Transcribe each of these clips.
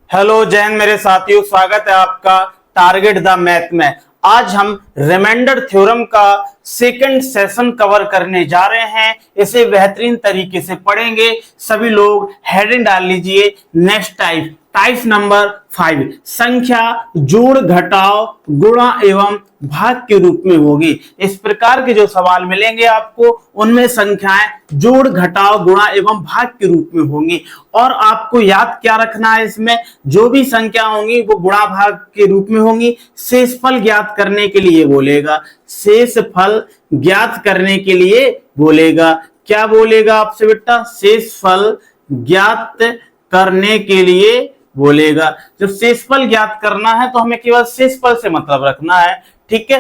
Hello Jain मेरे साथियों, स्वागत है आपका टारगेट द मैथ में। आज हम रिमाइंडर थ्योरम का सेकंड सेशन कवर करने जा रहे हैं। इसे बेहतरीन तरीके से पढ़ेंगे। सभी लोग हेडिंग डाल लीजिए, नेक्स्ट टाइप नंबर 5, संख्या जोड़ घटाव गुणा एवं भाग के रूप में होगी। इस प्रकार के जो सवाल मिलेंगे आपको, उनमें संख्याएं जोड़ घटाव गुणा एवं भाग के रूप में होंगी। और आपको याद क्या रखना है, इसमें जो भी संख्या होंगी वो गुणा भाग के रूप में होंगी। शेषफल ज्ञात करने के लिए बोलेगा, शेषफल ज्ञात करने के लिए बोलेगा। क्या बोलेगा आपसे बेटा? शेषफल ज्ञात करने के लिए बोलेगा। जब शेषफल ज्ञात करना है तो हमें केवल शेषफल से मतलब रखना है, ठीक है।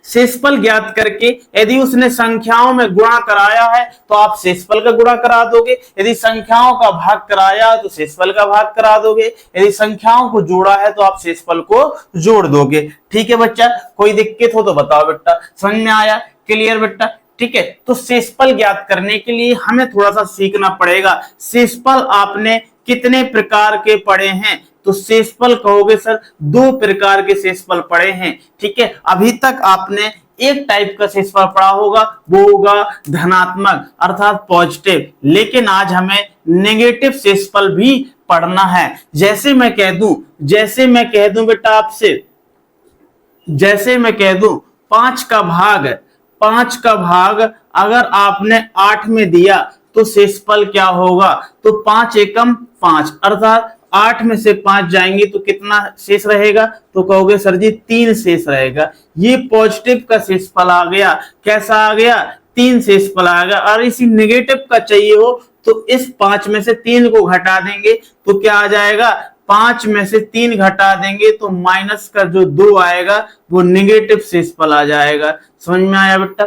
शेषफल ज्ञात करके यदि उसने संख्याओं में गुणा कराया है तो आप शेषफल का गुणा करा दोगे, यदि संख्याओं का भाग कराया है तो शेषफल का भाग करा दोगे, यदि संख्याओं को जोड़ा है तो आप शेषफल को जोड़ दोगे। ठीक है बच्चा, कोई दिक्कत हो तो बताओ बेटा। समझ में आया? क्लियर बेटा? ठीक है। तो शेषफल ज्ञात करने के लिए हमें थोड़ा सा सीखना पड़ेगा। शेषफल आपने कितने प्रकार के पढ़े हैं? तो शेषफल कहोगे सर 2 प्रकार के शेषफल पढ़े हैं, ठीक है। अभी तक आपने एक टाइप का शेषफल पढ़ा होगा, वो होगा धनात्मक अर्थात पॉजिटिव। लेकिन आज हमें नेगेटिव शेषफल भी पढ़ना है। जैसे मैं कह दूं बेटा आपसे, जैसे मैं कह दूं 5 का भाग अगर आपने 8 में दिया तो शेषफल क्या होगा? तो 5 एकम 5 अर्थात 8 में से 5 जाएंगे तो कितना शेष रहेगा? तो कहोगे सर जी 3 शेष रहेगा। ये पॉजिटिव का शेषफल आ गया। कैसा आ गया? 3 शेषफल आ गया। और इसी नेगेटिव का चाहिए हो तो इस 5 में से 3 को घटा देंगे तो क्या आ जाएगा? 5 में से 3 घटा देंगे तो माइनस का जो 2 आएगा वो नेगेटिव शेषफल आ जाएगा। समझ में आया बेटा?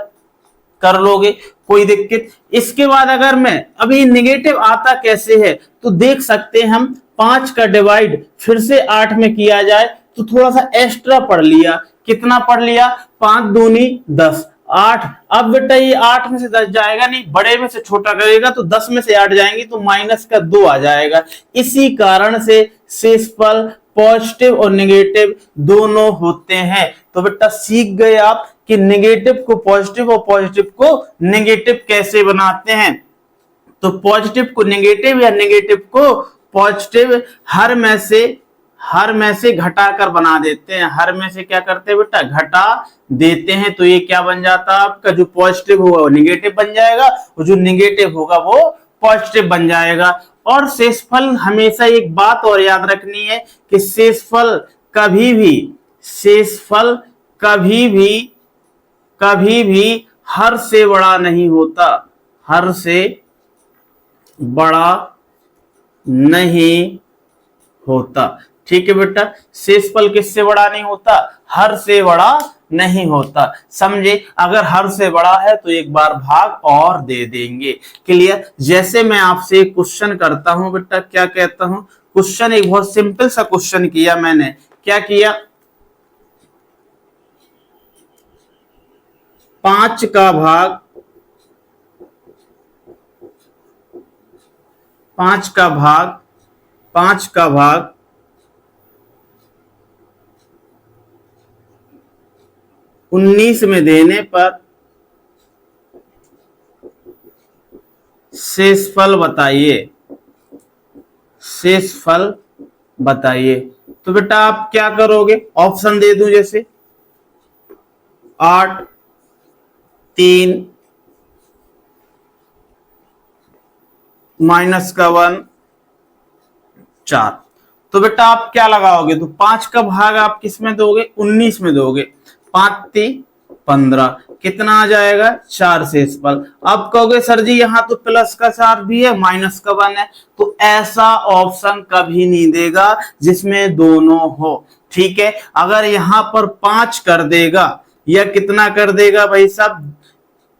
कर लोगे, कोई दिक्कत? इसके बाद अगर मैं अभी नेगेटिव आता कैसे है तो देख सकते हैं हम। 5 का डिवाइड फिर से 8 में किया जाए तो थोड़ा सा एक्स्ट्रा पढ़ लिया। कितना पढ़ लिया? 5 दूनी 10, 8। अब बेटा ये 8 में से 10 जाएगा नहीं, बड़े में से छोटा करेगा तो 10 में से 8 जाएंगे तो माइनस का 2 आ जाएगा। इसी कारण से शेषफल पॉजिटिव और नेगेटिव दोनों होते हैं। तो बेटा सीख गए आप कि नेगेटिव को पॉजिटिव और पॉजिटिव को नेगेटिव कैसे बनाते हैं। तो पॉजिटिव को नेगेटिव या नेगेटिव को पॉजिटिव हर में से घटाकर बना देते हैं। हर में से क्या करते हैं बेटा? घटा देते हैं। तो ये क्या बन जाता है आपका? जो पॉजिटिव होगा वो नेगेटिव बन जाएगा और जो नेगेटिव होगा वो पॉजिटिव बन जाएगा। और शेषफल हमेशा एक बात और याद रखनी है कि शेषफल कभी भी हर से बड़ा नहीं होता। हर से बड़ा नहीं होता, ठीक है बेटा। शेषफल किससे बड़ा नहीं होता? हर से बड़ा नहीं होता। समझे? अगर हर से बड़ा है तो एक बार भाग और दे देंगे। क्लियर? जैसे मैं आपसे एक क्वेश्चन करता हूं बेटा, क्या कहता हूं? क्वेश्चन एक बहुत सिंपल सा क्वेश्चन किया मैंने। क्या किया? 5 का भाग 19 में देने पर शेषफल बताइए। तो बेटा आप क्या करोगे? ऑप्शन दे दूं, जैसे 8, 3, माइनस का 1, 4। तो बेटा आप क्या लगाओगे? तो 5 का भाग आप किस में दोगे? 19 में दोगे। 5 3 15, कितना आ जाएगा? 4 शेषफल। अब कहोगे सर जी यहाँ तो प्लस का 4 भी है, माइनस का 1 है। तो ऐसा ऑप्शन कभी नहीं देगा जिसमें दोनों हो, ठीक है। अगर यहां पर 5 कर देगा या कितना कर देगा भाई साहब?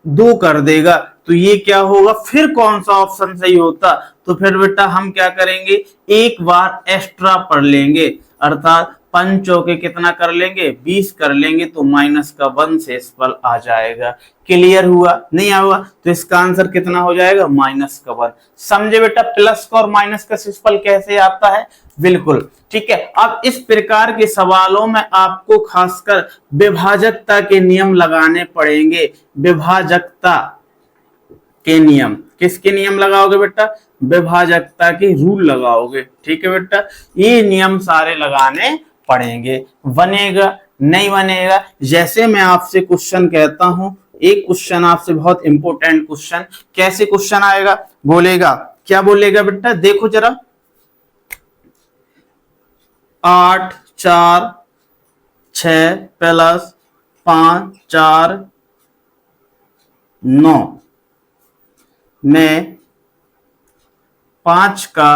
2 कर देगा तो ये क्या होगा? फिर कौन सा ऑप्शन सही होता? तो फिर बेटा हम क्या करेंगे? एक बार एक्स्ट्रा पढ़ लेंगे, अर्थात पंचों के कितना कर लेंगे 20 कर लेंगे तो माइनस का 1 शेषफल आ जाएगा। क्लियर हुआ नहीं हुआ? तो इसका आंसर कितना हो जाएगा माइनस का 1। समझे बेटा प्लस का और माइनस का शेषफल कैसे आता है? बिल्कुल ठीक है। अब इस प्रकार के सवालों में आपको खासकर विभाजकता के नियम लगाने पड़ेंगे। विभाजकता के नियम, किसके नियम लगाओगे बेटा? विभाजकता के रूल लगाओगे। ठीक है बेटा, ये नियम सारे लगाने पड़ेंगे। बनेगा नहीं बनेगा? जैसे मैं आपसे क्वेश्चन कहता हूं, एक क्वेश्चन आपसे बहुत इंपॉर्टेंट क्वेश्चन, कैसे क्वेश्चन आएगा? बोलेगा क्या? बोलेगा बेटा देखो जरा, 8 4 6 प्लस 5 4 9 में 5 का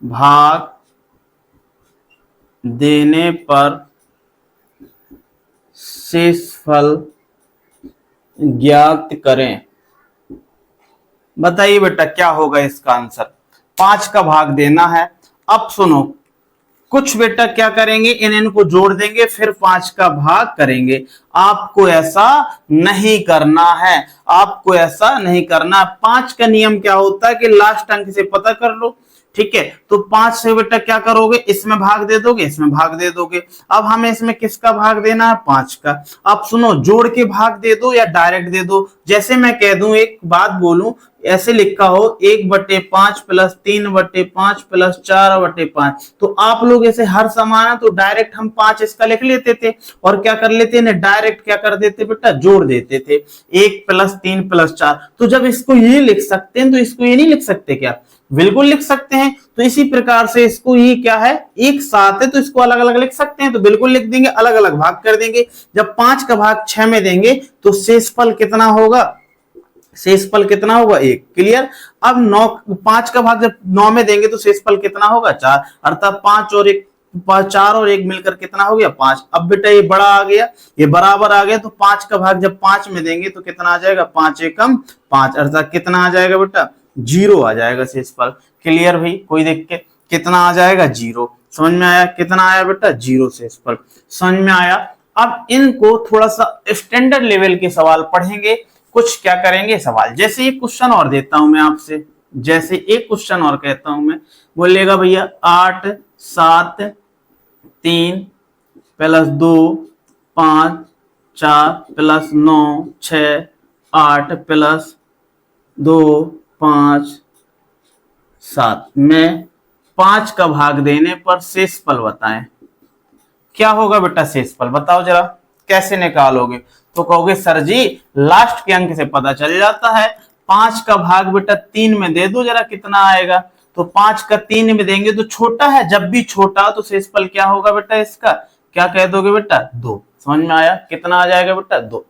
भाग देने पर शेषफल ज्ञात करें। बताइए बेटा क्या होगा इसका आंसर? 5 का भाग देना है। अब सुनो, कुछ बेटा क्या करेंगे, इनको जोड़ देंगे फिर 5 का भाग करेंगे। आपको ऐसा नहीं करना है, आपको ऐसा नहीं करना। 5 का नियम क्या होता है कि लास्ट अंक से पता कर लो। ठीक है, तो 5 से बेटा क्या करोगे, इसमें भाग दे दोगे, इसमें भाग दे दोगे। अब हमें इसमें किसका भाग देना है? 5 का। अब सुनो, जोड़ के भाग दे दो या डायरेक्ट दे दो। जैसे मैं कह दूं, एक बात बोलूं, ऐसे लिखा हो 1/5 प्लस 3/5 प्लस 4/5, तो आप लोग ऐसे हर समान है तो डायरेक्ट हम 5 इसका लिख लेते थे और क्या कर लेते हैं, डायरेक्ट क्या कर देते बेटा, जोड़ देते थे। 1 प्लस 3 प्लस 4। तो जब इसको ये लिख सकते हैं तो इसको ये नहीं लिख सकते क्या? बिल्कुल लिख सकते हैं। तो इसी प्रकार से इसको ये क्या है, एक साथ है तो इसको अलग अलग लिख सकते हैं, तो बिल्कुल लिख देंगे, अलग अलग भाग कर देंगे। जब 5 का भाग 6 में देंगे तो शेषफल कितना होगा? शेषफल कितना होगा? 1। क्लियर? अब 9, 5 का भाग जब 9 में देंगे तो शेषफल कितना होगा? 4। अर्थात 5 और 1, 4 और 1 मिलकर कितना हो गया? 5। अब बेटा ये बड़ा आ गया, ये बराबर आ गया, तो 5 का भाग जब 5 में देंगे तो कितना आ जाएगा? 5 एकम 5, अर्थात कितना आ जाएगा बेटा? 0 आ जाएगा शेषफल। क्लियर भाई? कोई देख के कितना आ जाएगा? 0। समझ में आया? कितना आया बेटा? 0 शेषफल। समझ में आया? अब इनको थोड़ा सा स्टैंडर्ड लेवल के सवाल पढ़ेंगे। कुछ क्या करेंगे सवाल, जैसे एक क्वेश्चन और देता हूं मैं आपसे, जैसे एक क्वेश्चन और कहता हूं मैं, बोलेगा भैया 8 7 3 प्लस 2 5 4 प्लस 9 6 8 प्लस 2 5 7 में 5 का भाग देने पर शेषफल बताएं। क्या होगा बेटा शेषफल? बताओ जरा, कैसे निकालोगे? तो कहोगे सर जी लास्ट के अंक से पता चल जाता है। 5 का भाग बेटा 3 में दे दो जरा, कितना आएगा? तो 5 का 3 में देंगे तो छोटा है, जब भी छोटा तो शेषफल क्या होगा बेटा इसका? क्या कह दोगे बेटा? 2। समझ में आया? कितना आ जाएगा बेटा? 2।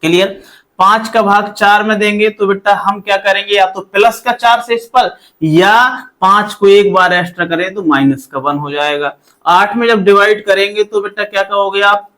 क्लियर? 5 का भाग 4 में देंगे तो बेटा हम क्या करेंगे, या तो प्लस का 4 शेषफल, या 5 को एक बार एक्स्ट्रा करें तो माइनस का 1 हो जाएगा। 8 में जब डिवाइड करेंगे तो बेटा क्या कहोगे आप?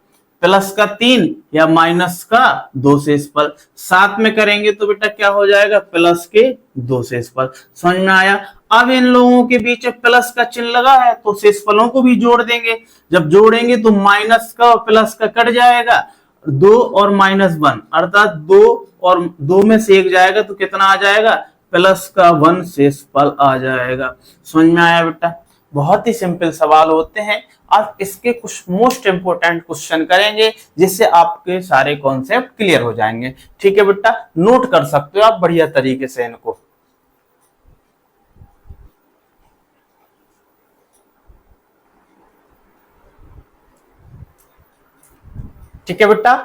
प्लस का 3 या माइनस का 2 शेषफल। 7 में करेंगे तो बेटा क्या हो जाएगा? प्लस के 2 शेषफल। समझ में आया? अब इन लोगों के बीच में प्लस का चिन्ह लगा है तो शेषफलों को भी जोड़ देंगे। जब जोड़ेंगे तो माइनस का और प्लस का कट जाएगा, 2 और -1, अर्थात 2 और 2 में से 1 जाएगा तो कितना आ जाएगा? प्लस का 1 शेषफल आ जाएगा। समझ में आया बेटा? बहुत ही सिंपल सवाल होते हैं। अब इसके कुछ मोस्ट इंपोर्टेंट क्वेश्चन करेंगे जिससे आपके सारे कॉन्सेप्ट क्लियर हो जाएंगे। ठीक है बेटा, नोट कर सकते हो आप बढ़िया तरीके से इनको। ठीक है बेटा,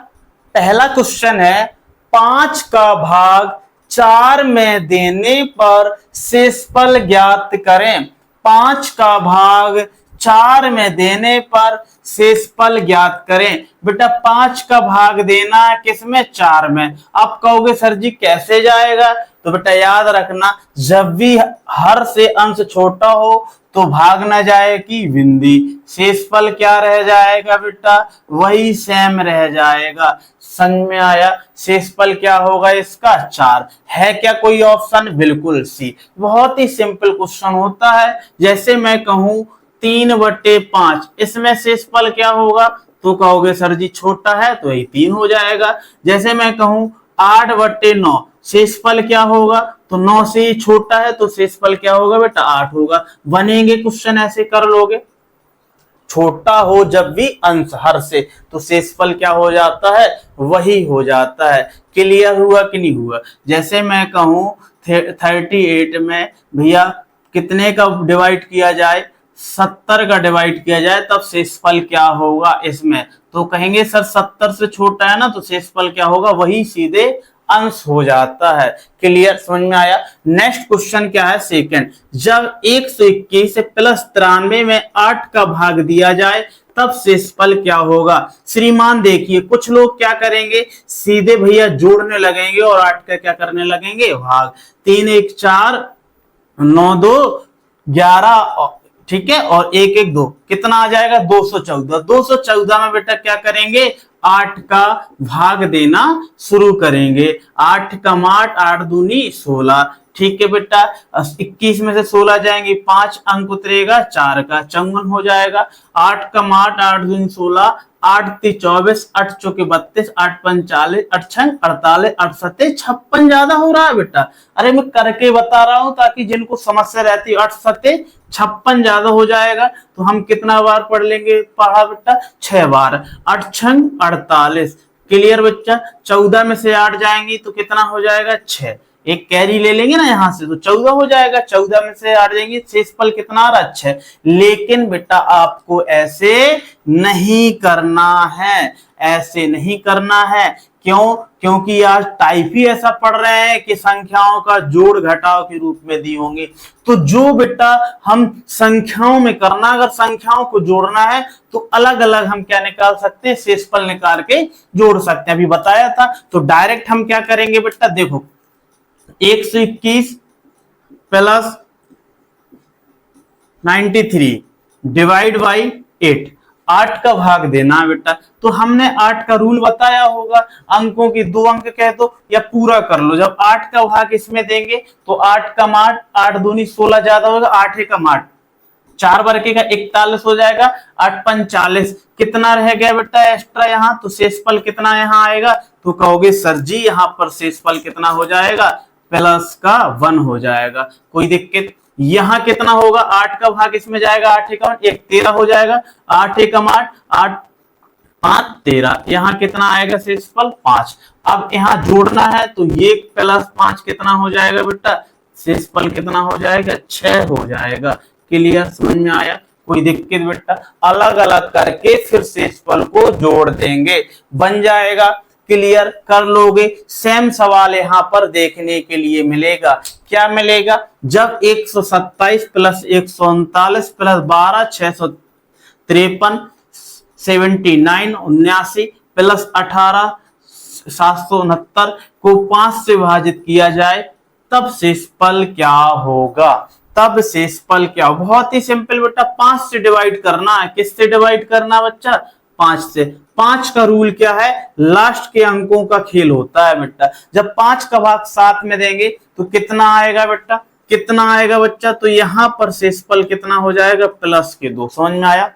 पहला क्वेश्चन है 5 का भाग 4 में देने पर शेषफल ज्ञात करें। 5 का भाग 4 में देने पर शेषफल ज्ञात करें। बेटा 5 का भाग देना है किसमें? 4 में। आप कहोगे सर जी कैसे जाएगा? तो बेटा याद रखना, जब भी हर से अंश छोटा हो तो भाग ना जाए कि बिंदी, शेषफल क्या रह जाएगा बेटा? वही सेम रह जाएगा। समझ में आया? शेषफल क्या होगा इसका? 4 है। क्या कोई ऑप्शन? बिल्कुल सी। बहुत ही सिंपल क्वेश्चन होता है। जैसे मैं कहूं 3/5, इसमें शेषफल क्या होगा? तो कहोगे सर जी छोटा है तो यही 3 हो जाएगा। जैसे मैं कहूं 8/9, शेषफल क्या होगा? तो 9 से ही छोटा है तो शेषफल क्या होगा बेटा? 8 होगा। बनेंगे क्वेश्चन ऐसे कर लोगे। छोटा हो जब भी अंश हर से तो शेषफल क्या हो जाता है? वही हो जाता है। क्लियर हुआ कि नहीं हुआ? जैसे मैं कहूं 38 में भैया कितने का डिवाइड किया जाए? 70 का डिवाइड किया जाए तब शेषफल क्या होगा इसमें? तो कहेंगे सर 70 से छोटा है ना तो शेषफल क्या होगा? वही सीधे अंश हो जाता है। क्लियर, समझ में आया? नेक्स्ट क्वेश्चन क्या है? सेकंड, जब 121 से प्लस 93 में 8 का भाग दिया जाए तब शेषफल क्या होगा? श्रीमान देखिए कुछ लोग क्या करेंगे, सीधे भैया जोड़ने लगेंगे और 8 का क्या करने लगेंगे? भाग। 3 1 4, 9 2 11, ठीक है, और 1 1 2, कितना आ जाएगा? 214। 214 में बेटा क्या करेंगे? 8 का भाग देना शुरू करेंगे। 8 का 8, 8 दूनी 16, ठीक है बेटा। 21 में से 16 जाएंगे, 5 अंक उतरेगा, 4 का 54 हो जाएगा। 8 का 8, 8 दूनी 16, 8 3 24, 8 चौके 32, 8 5 40, 8 6 48, 8 7 56 ज्यादा हो रहा है बेटा। अरे मैं करके बता रहा हूं ताकि जिनको समस्या रहती है। 8 7 56 ज्यादा हो जाएगा तो हम कितना बार पढ़ लेंगे? पढ़ा बेटा 6 बार। 8 6 48। क्लियर बच्चा? 14 में से 8 जाएंगी तो कितना हो जाएगा? 6। एक कैरी ले लेंगे ना यहां से तो 14 हो जाएगा। 14 में से 8 जाएंगे, शेषफल कितना आ रहा? 6। लेकिन बेटा आपको ऐसे नहीं करना है, ऐसे नहीं करना है। क्यों? क्योंकि आज टाइप ही ऐसा पढ़ रहे हैं कि संख्याओं का जोड़ घटाव के रूप में दी होंगी। तो जो बेटा हम संख्याओं में करना, अगर संख्याओं को जोड़ना है तो अलग अलग हम क्या निकाल सकते हैं? शेषफल निकाल के जोड़ सकते हैं। अभी बताया था। तो डायरेक्ट हम क्या करेंगे बेटा? देखो 121 प्लस 93 डिवाइड बाई 8, 8 का भाग देना है बेटा। तो हमने 8 का रूल बताया होगा, अंकों की 2 अंक कह दो या पूरा कर लो। जब 8 का भाग इसमें देंगे तो 8 का 8, 8 दूनी 16 ज्यादा होगा, 8 एक 8, 4 वर्गे का 41 हो जाएगा, 8 5 40। कितना रह गया बेटा एक्स्ट्रा यहाँ? तो शेषफल कितना यहाँ आएगा? तो कहोगे सर जी यहाँ पर शेषफल कितना हो जाएगा? प्लस का 1 हो जाएगा। कोई दिक्कत? यहां कितना होगा? 8 का भाग इसमें जाएगा, 8 एक 1 13 हो जाएगा, 8 एक 8, 8 5 13। यहाँ कितना आएगा शेषफल? 5। अब यहाँ जोड़ना है तो ये प्लस 5 कितना हो जाएगा बेटा? शेषफल कितना हो जाएगा? 6 हो जाएगा। क्लियर, समझ में आया? कोई दिक्कत बेटा? अलग अलग करके फिर शेषफल को जोड़ देंगे, बन जाएगा। क्लियर कर लोगे? सेम सवाल यहां पर देखने के लिए मिलेगा। क्या मिलेगा? जब 127 प्लस 139 प्लस 12 653 79 79 प्लस 18 769 को 5 से विभाजित किया जाए तब शेषफल क्या होगा? तब शेषफल क्या? बहुत ही सिंपल बेटा, 5 से डिवाइड करना है। किससे डिवाइड करना बच्चा? 5 से। 5 का रूल क्या है? लास्ट के अंकों का खेल होता है बेटा। जब 5 का भाग 7 में देंगे तो कितना आएगा बेटा? कितना आएगा बच्चा? तो यहां पर शेषफल कितना हो जाएगा? प्लस के 2। समझ में आया?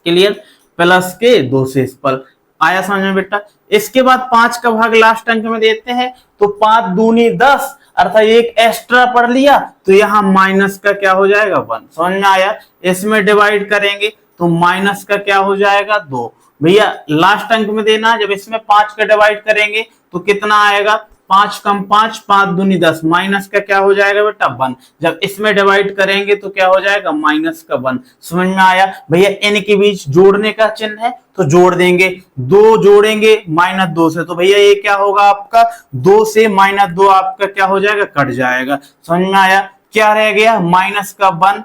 क्लियर? प्लस के 2 शेषफल आया समझ में बेटा? इसके बाद 5 का भाग लास्ट अंक में देते हैं तो 5 दूनी 10, अर्थात एक एक्स्ट्रा पढ़ लिया तो यहाँ माइनस का क्या हो जाएगा? 1। समझ में आया? इसमें डिवाइड करेंगे तो माइनस का क्या हो जाएगा? 2। भैया लास्ट अंक में देना, जब इसमें 5 का डिवाइड करेंगे तो कितना आएगा? 5 कम 5, 5 दूनी 10, माइनस का क्या हो जाएगा बेटा? 1। जब इसमें डिवाइड करेंगे तो क्या हो जाएगा? माइनस का 1। समझ में आया? भैया n के बीच जोड़ने का चिन्ह है तो जोड़ देंगे, 2 जोड़ेंगे -2 से, तो भैया ये क्या होगा आपका? 2 से -2 आपका क्या हो जाएगा? कट जाएगा। समझ में आया? क्या रह गया? माइनस का 1,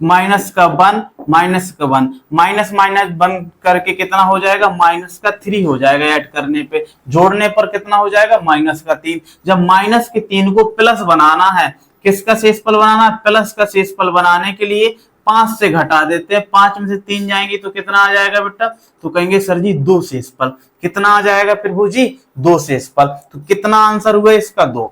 माइनस का 1, माइनस का 1, माइनस माइनस 1 करके कितना हो जाएगा? माइनस का 3 हो जाएगा। ऐड करने पे, जोड़ने पर कितना हो जाएगा? माइनस का 3। जब माइनस के 3 को प्लस बनाना है, किसका शेषफल बनाना है? प्लस का शेषफल बनाने के लिए 5 से घटा देते हैं। 5 में से 3 जाएंगे तो कितना आ जाएगा बेटा? तो कहेंगे सर जी 2 शेषफल। कितना आ जाएगा प्रभु जी? 2 शेषफल। तो कितना आंसर हुआ इसका? 2।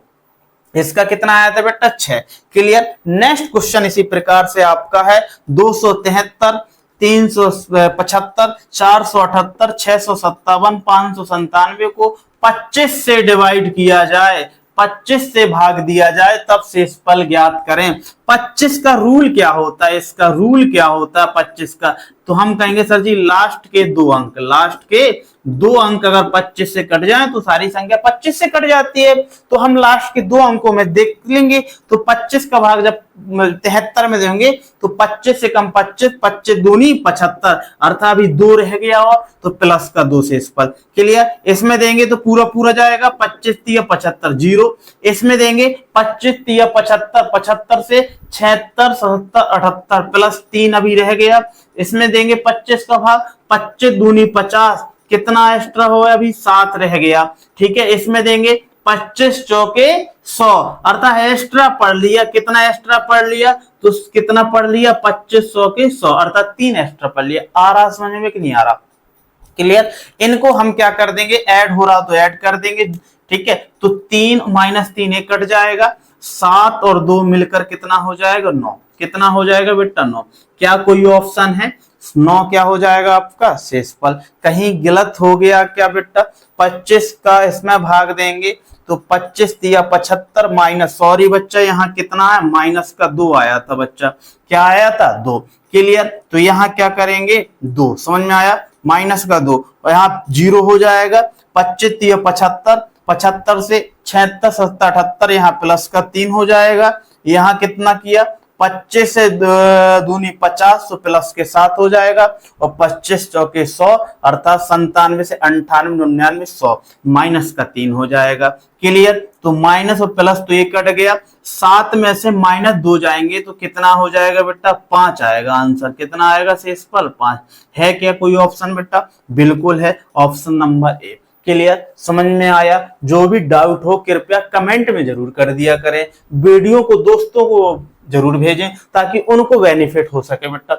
इसका कितना आया था बेटा 6। क्लियर। नेक्स्ट क्वेश्चन इसी प्रकार से आपका है 273, 375, 478, 657, 597 को 25 से डिवाइड किया जाए, 25 से भाग दिया जाए, तब शेषफल ज्ञात करें। 25 का रूल क्या होता है, इसका रूल क्या होता है 25 का, तो हम कहेंगे सर जी लास्ट के 2 अंक, लास्ट के 2 अंक अगर 25 से कट जाए तो सारी संख्या 25 से कट जाती है। तो हम लास्ट के 2 अंकों में देख लेंगे, तो 25 का भाग जब 73 में देंगे तो 25 से कम 25, 25 दूनी 75, अर्थात अभी 2 रह गया और तो प्लस का 2 शेषफल। क्लियर। इसमें देंगे तो पूरा पूरा जाएगा, 25 3 75 0। इसमें देंगे 25 3 75, 75 से 76 77 78 प्लस 3 अभी रह गया। इसमें देंगे 25 का भाग, 25 दूनी 50, कितना एक्स्ट्रा हो अभी 7 रह गया। ठीक है। इसमें देंगे 25 चौके 100, अर्थात एक्स्ट्रा पढ़ लिया, कितना एक्स्ट्रा पढ़ लिया, तो कितना पढ़ लिया 25 100 के 100, अर्थात 3 एक्स्ट्रा पढ़ लिया। आ रहा समझ में कि नहीं आ रहा। क्लियर। इनको हम क्या कर देंगे, ऐड हो रहा तो ऐड कर देंगे। ठीक है। तो 3 माइनस 3 एक कट जाएगा, 7 और 2 मिलकर कितना हो जाएगा 9। कितना हो जाएगा बेटा 9। क्या कोई ऑप्शन है, 9 क्या हो जाएगा आपका शेषफल। कहीं गलत हो गया क्या बेटा, 25 का इसमें भाग देंगे तो 25 दिया 75 माइनस, सॉरी बच्चा यहाँ कितना है माइनस का 2 आया था बच्चा, क्या आया था 2। क्लियर। तो यहाँ क्या करेंगे 2, समझ में आया, माइनस का 2 और यहाँ 0 हो जाएगा। 25 दिया 75, 75 से 76 77 78, यहाँ प्लस का 3 हो जाएगा। यहाँ कितना किया 25 से दूनी 50 तो प्लस के 7 हो जाएगा और 25 चौके 100, अर्थात 97 से 98 99 100, माइनस का 3 हो जाएगा। क्लियर। तो माइनस और प्लस तो एक कट गया, 7 में से माइनस 2 जाएंगे तो कितना हो जाएगा बेटा 5 आएगा। आंसर कितना आएगा शेषफल 5। है क्या कोई ऑप्शन बेटा, बिल्कुल है, ऑप्शन नंबर ए। क्लियर। समझ में आया। जो भी डाउट हो कृपया कमेंट में जरूर कर दिया करें, वीडियो को दोस्तों को जरूर भेजें ताकि उनको बेनिफिट हो सके बेटा।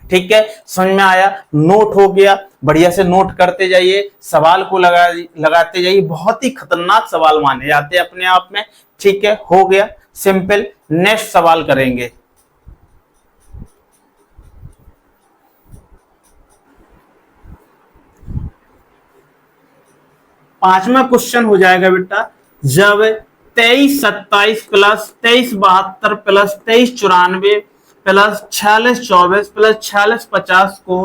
ठीक है। समझ में आया, नोट हो गया, बढ़िया से नोट करते जाइए, सवाल को लगाते जाइए, बहुत ही खतरनाक सवाल माने जाते हैं अपने आप में। ठीक है, हो गया सिंपल। नेक्स्ट सवाल करेंगे। पांचवा क्वेश्चन हो जाएगा बेटा, जब 23 27 प्लस 23 72 प्लस 23 94 प्लस 46 24 प्लस 46 50 को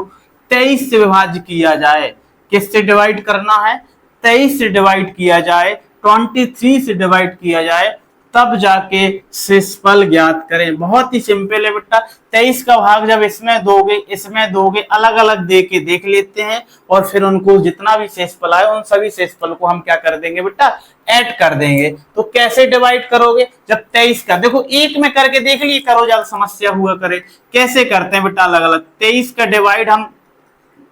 23 से विभाजित किया जाए, किससे डिवाइड करना है 23 से डिवाइड किया जाए, 23 से डिवाइड किया जाए, तब जाके शेषफल ज्ञात करें। बहुत ही सिंपल है बेटा। 23 का भाग जब इसमें दोगे अलग अलग दे के देख लेते हैं और फिर उनको जितना भी शेषफल आए उन सभी शेषफल को हम क्या कर देंगे बेटा ऐड कर देंगे। तो कैसे डिवाइड करोगे, जब 23 का देखो एक में करके देख लिए करो, ज्यादा समस्या हुआ करे। कैसे करते हैं बेटा अलग अलग, 23 का डिवाइड हम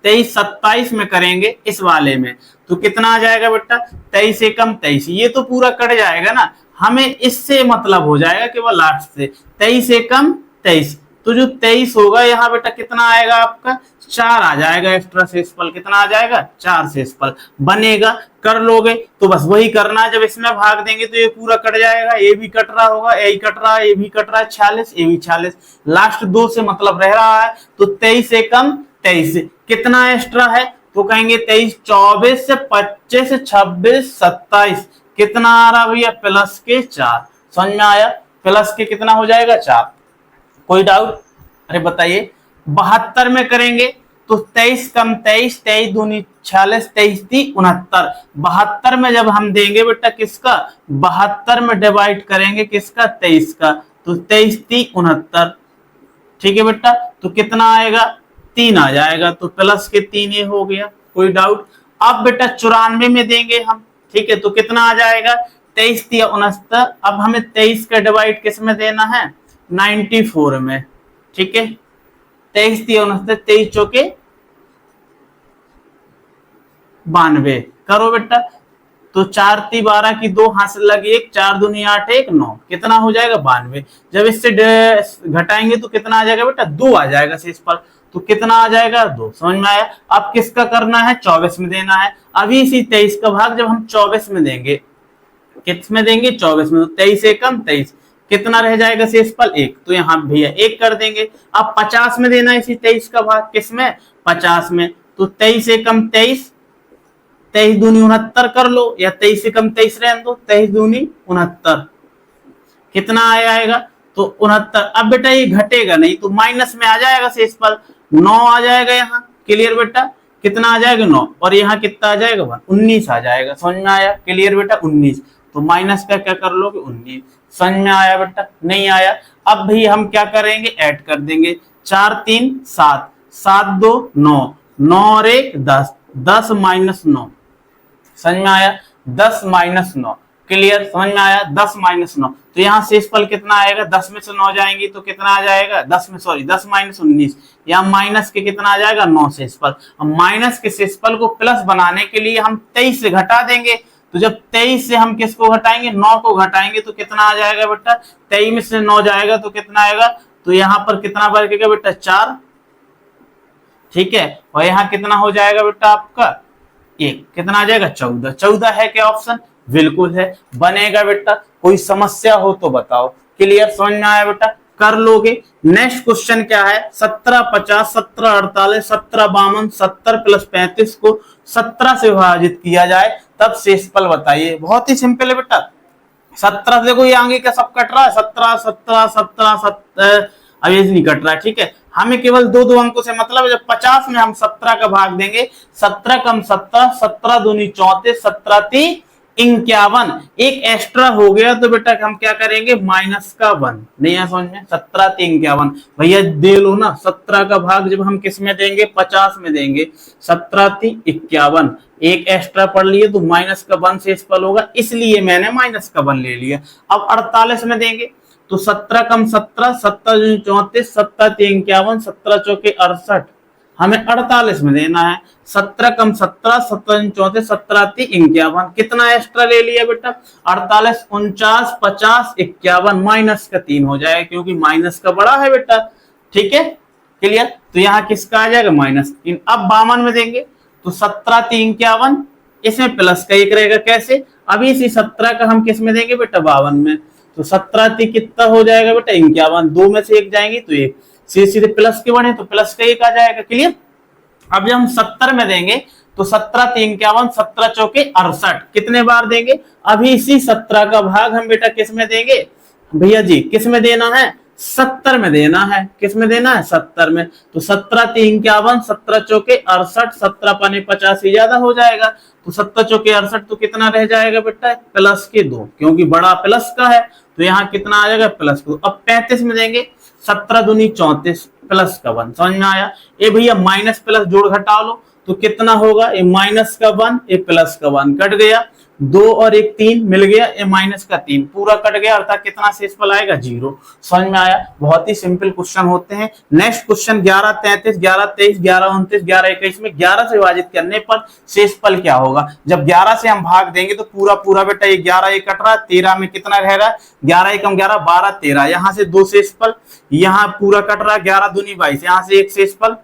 23 27 में करेंगे इस वाले में, तो कितना आ जाएगा बेटा 23 से कम 23, ये तो पूरा कट जाएगा ना, हमें इससे मतलब हो जाएगा केवल लास्ट से 23 से कम 23, तो जो 23 होगा यहाँ बेटा कितना आएगा आपका 4 आ जाएगा। एक्स्ट्रा शेषफल कितना आ जाएगा 4 शेषफल बनेगा। कर लोगे तो बस वही करना है, जब इसमें भाग देंगे तो ये पूरा कट जाएगा, ये भी कट रहा होगा, ये कट रहा है, ये भी कट रहा है, 46 ये भी 46, लास्ट 2 से मतलब रह रहा है। तो 23 से कम 23 कितना एक्स्ट्रा है, तो कहेंगे 23 24 से 25 26 27 कितना आ रहा भैया प्लस के 4। समझ में आया, प्लस के कितना हो जाएगा 4। कोई डाउट, अरे बताइए। 72 में करेंगे तो 23 कम 23, 23 दूनी 46, 23 ती 69। 72 में जब हम देंगे बेटा किसका 72 में डिवाइड करेंगे किसका 23 का, तो 23 ती 69। ठीक है बेटा, तो कितना आएगा 3 आ जाएगा, तो प्लस के 3 ये हो गया। कोई डाउट। अब बेटा 94 में देंगे हम, ठीक है, तो कितना आ जाएगा 23 ती 69। अब हमें 23 का डिवाइड किस में देना है 94 में। ठीक है, 23 ती 69, 23 चौके 92 करो बेटा, तो 4 ती 12 की 2 हाथ से लगी 1, 4 दूनी 8 1 9, कितना हो जाएगा 92। जब इससे घटाएंगे तो कितना आ जाएगा बेटा 2 आ जाएगा शेषफल, तो कितना आ जाएगा 2। समझ में आया। अब किसका करना है 24 में देना है। अभी इसी 23 का भाग जब हम 24 में देंगे किस में देंगे 24 में, तो 23 एकम 23, कितना रह जाएगा शेषफल 1, तो यहाँ भैया 1 कर देंगे। अब 50 में देना है इसी 23 का भाग, किसमें 50 में, तो 23 एकम 23, 23 दूनी 69 कर लो, या 23 एकम 23 रहने दो, 23 दूनी 69, कितना आएगा तो 69। अब बेटा ये घटेगा नहीं तो माइनस में आ जाएगा शेषफल 9 आ जाएगा यहाँ, क्लियर बेटा, कितना आ जाएगा 9, और यहाँ कितना आ जाएगा 19 आ जाएगा, समझ में आया, क्लियर बेटा 19, तो माइनस का क्या कर लोगे 19, समझ में आया बेटा, नहीं आया। अब भी हम क्या करेंगे, ऐड कर देंगे, 4 3 7, 7 2 9, 9 और 1 10, 10 माइनस 9, समझ में आया, 10 माइनस 9, क्लियर, समझ में आया, 10 माइनस 9, तो यहाँ शेषफल कितना आएगा, 10 में से 9 जाएंगी तो कितना आ जाएगा, 10 माइनस 19, यहाँ माइनस के कितना आ जाएगा 9 शेषफल। अब माइनस के शेषफल को प्लस बनाने के लिए हम 23 से घटा देंगे, तो जब 23 से हम किसको घटाएंगे, 9 को घटाएंगे तो कितना आ जाएगा बेटा, 23 में से 9 जाएगा तो कितना आएगा, तो यहाँ पर कितना बचेगा बेटा 4, ठीक है, और यहाँ कितना हो जाएगा बेटा आपका 1, कितना आ जाएगा 14, 14 है क्या ऑप्शन, बिल्कुल है, बनेगा बेटा, कोई समस्या हो तो बताओ, क्लियर, समझ में आया बेटा, कर लोगे। नेक्स्ट क्वेश्चन क्या है, 17 50, 17 48, 17 52, 70 प्लस 35 को 17 से विभाजित किया जाए तब शेषफल बताइए। बहुत ही सिंपल है बेटा, 17 देखो ये आगे का सब कट रहा है, 17 17 17 17, अब ये नहीं कट रहा है, ठीक है, हमें केवल दो दो अंकों से मतलब है। जब 50 में हम 17 का भाग देंगे, 17 कम 17, 17 दूनी 34, 17 ती 51, एक एक्स्ट्रा हो गया तो बेटा हम क्या करेंगे, माइनस का 1, नहीं है समझ में, 17 ती 51, भैया दे लो ना, 17 का भाग जब हम किस में देंगे 50 में देंगे, 17 ती 51, एक एक्स्ट्रा पढ़ लिए तो माइनस का 1 शेषफल होगा, इसलिए मैंने माइनस का 1 ले लिया। अब 48 में देंगे तो 17 कम 17, 17 34, 17 ती 51, 17 चौके 68, हमें 48 में देना है, 17 कम 17, 17 34, 17 ती 51, कितना एक्स्ट्रा ले लिया बेटा, 48 49 50 51, माइनस का 3 हो जाएगा क्योंकि माइनस का बड़ा है बेटा, ठीक है, क्लियर, तो यहाँ किसका आ जाएगा -3। अब 52 में देंगे तो 17 ती 51, इसमें प्लस का 1 रहेगा, कैसे, अभी इसी 17 का हम किस में देंगे बेटा 52 में, तो 17 ती कितना हो जाएगा बेटा 51, 2 में से 1 जाएंगे तो 1, सीधे प्लस के बने तो प्लस का 1 आ जाएगा, क्लियर। अब जब हम 70 में देंगे तो 17 ती 51, 17 चौके 68, कितने बार देंगे, अभी इसी 17 का भाग हम बेटा किस में देंगे भैया जी, किस में देना है 70 में देना है, किस में देना है 70 में, तो 17 ती 51, 17 चौके 68, 17 पाने 50 ही ज्यादा हो जाएगा, तो 17 चौके 68, तो कितना रह जाएगा बेटा प्लस के 2, क्योंकि बड़ा प्लस का है, तो यहाँ कितना आ जाएगा प्लस 2। अब 35 में देंगे 17 दूनी 34 प्लस का 1, समझ में आया, ये भैया माइनस प्लस जोड़ घटा लो तो कितना होगा, ये माइनस का 1, ये प्लस का 1, कट गया, 2 और 1 3 मिल गया, ये माइनस का 3 पूरा कट गया, अर्थात कितना शेषफल आएगा 0, समझ में आया, बहुत ही सिंपल क्वेश्चन होते हैं। नेक्स्ट क्वेश्चन 11 33, 11 23, 11 29, 11 21 में 11 से विभाजित करने पर शेषफल क्या होगा। जब 11 से हम भाग देंगे तो पूरा पूरा बेटा ये 11 ये कट रहा है, 13 में कितना रहेगा 11 एकम 11, 12 13, यहाँ से 2 शेषफल, यहाँ पूरा कट रहा है 11 दूनी 22, यहाँ से 1 शेषफल,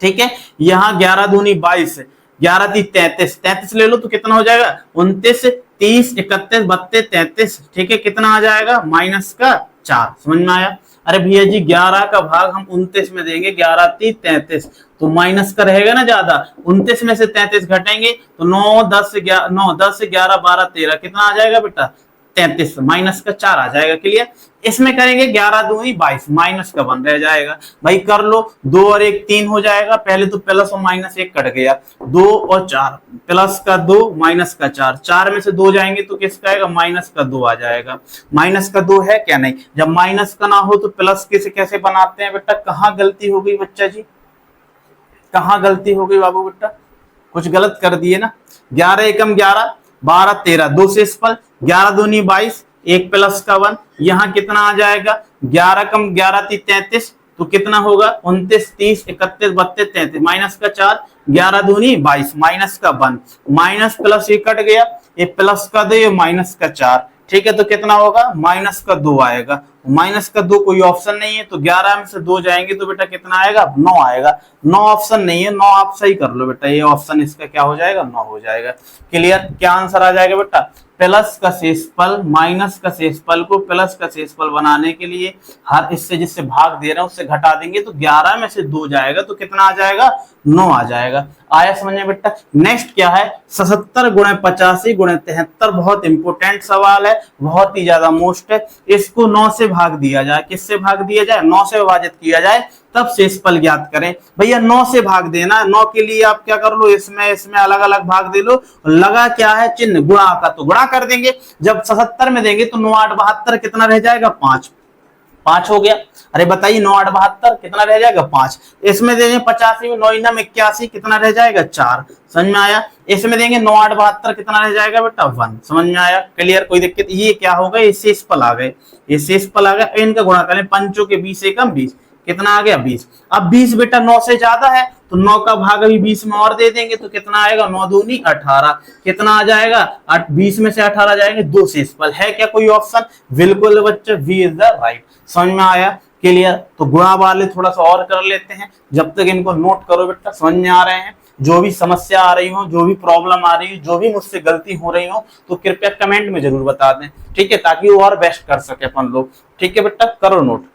ठीक है, यहाँ 11 दूनी 22, 11 ती 33, 33 ले लो तो कितना हो जाएगा 29, 30, 31, 32, 33, ठीक है, कितना आ जाएगा माइनस का 4, समझ में आया। अरे भैया जी 11 का भाग हम 29 में देंगे, 11 ती 33, तो माइनस का रहेगा ना ज्यादा, 29 में से 33 घटेंगे तो 9 10 से 11 12 13, कितना आ जाएगा बेटा 33, माइनस का 4 आ जाएगा, क्लियर। इसमें करेंगे 11 दूनी 22, माइनस का 1 रह जाएगा, भाई कर लो, 2 और 1 3 हो जाएगा, पहले तो प्लस और माइनस 1 कट गया, 2 और 4, प्लस का 2 माइनस का 4, 4 में से 2 जाएंगे तो किसका आएगा माइनस का 2 आ जाएगा, माइनस का 2 है क्या, नहीं, जब माइनस का ना हो तो प्लस के से कैसे बनाते हैं बेटा, कहाँ गलती हो गई बच्चा जी, कहाँ गलती हो गई बाबू बेटा, कुछ गलत कर दिए ना, 11 एकम 11, 12 13, 2 शेषफल, 11 दूनी 22, 1 प्लस का 1, यहाँ कितना आ जाएगा 11 कम 11 ती 33, तो कितना होगा 29 30 31 32 33, माइनस का 4, 11 दूनी 22, माइनस का 1, माइनस प्लस ये कट गया, ये प्लस का 2, ये माइनस का 4, ठीक है, तो कितना होगा माइनस का 2 आएगा, माइनस का 2 कोई ऑप्शन नहीं है, तो 11 में से 2 जाएंगे तो बेटा कितना आएगा 9 आएगा, 9 ऑप्शन नहीं है, 9 आप सही कर लो बेटा, ये ऑप्शन इसका क्या हो जाएगा 9 हो जाएगा, क्लियर। क्या आंसर आ जाएगा बेटा, प्लस का शेषफल माइनस का शेषफल को प्लस का शेषफल बनाने के लिए हर इससे जिससे भाग दे रहा है उससे घटा देंगे तो 11 में से 2 जाएगा तो कितना आ जाएगा 9 आ जाएगा। आया समझ में बेटा। नेक्स्ट क्या है 77 गुणे 85 गुणे 73, बहुत इंपोर्टेंट सवाल है, बहुत ही ज्यादा मोस्ट है। इसको 9 से भाग दिया जाए, किससे भाग दिया जाए 9 से विभाजित किया जाए तब शेषफल ज्ञात करें। भैया 9 से भाग देना, 9 के लिए आप क्या कर लो इसमें अलग अलग भाग दे लो, लगा क्या है चिन्ह गुणा का तो गुणा कर देंगे। जब 77 में देंगे तो 9 8 72 कितना रह जाएगा 5, 5 हो गया। अरे बताइए 9 8 72 कितना रह जाएगा 5। इसमें देंगे 85 में 9 9 81 कितना रह जाएगा 4, समझ में आया। इसमें देंगे 9 8 72 कितना रह जाएगा बेटा 1, समझ में आया क्लियर, कोई दिक्कत। ये क्या होगा ये शेषफल आ गए, ये शेषफल आ गए, इनका गुणा करें 5 के 20 एकम 20 कितना आ गया 20। अब 20 बेटा 9 से ज्यादा है तो 9 का भाग अभी 20 में और दे देंगे तो कितना आएगा 9 दूनी 18 कितना आ जाएगा 20 में से 18 जाएंगे 2 शेषफल। है क्या कोई ऑप्शन? बिल्कुल बच्चे बी इज द राइट। समझ में आया क्लियर। तो गुणा वाले थोड़ा सा और कर लेते हैं, जब तक इनको नोट करो बेटा समझ में आ रहे हैं। जो भी समस्या आ रही हो, जो भी प्रॉब्लम आ रही हो, जो भी मुझसे गलती हो रही हो तो कृपया कमेंट में जरूर बता दें, ठीक है, ताकि वो और बेस्ट कर सके अपन लोग। ठीक है बेटा करो नोट।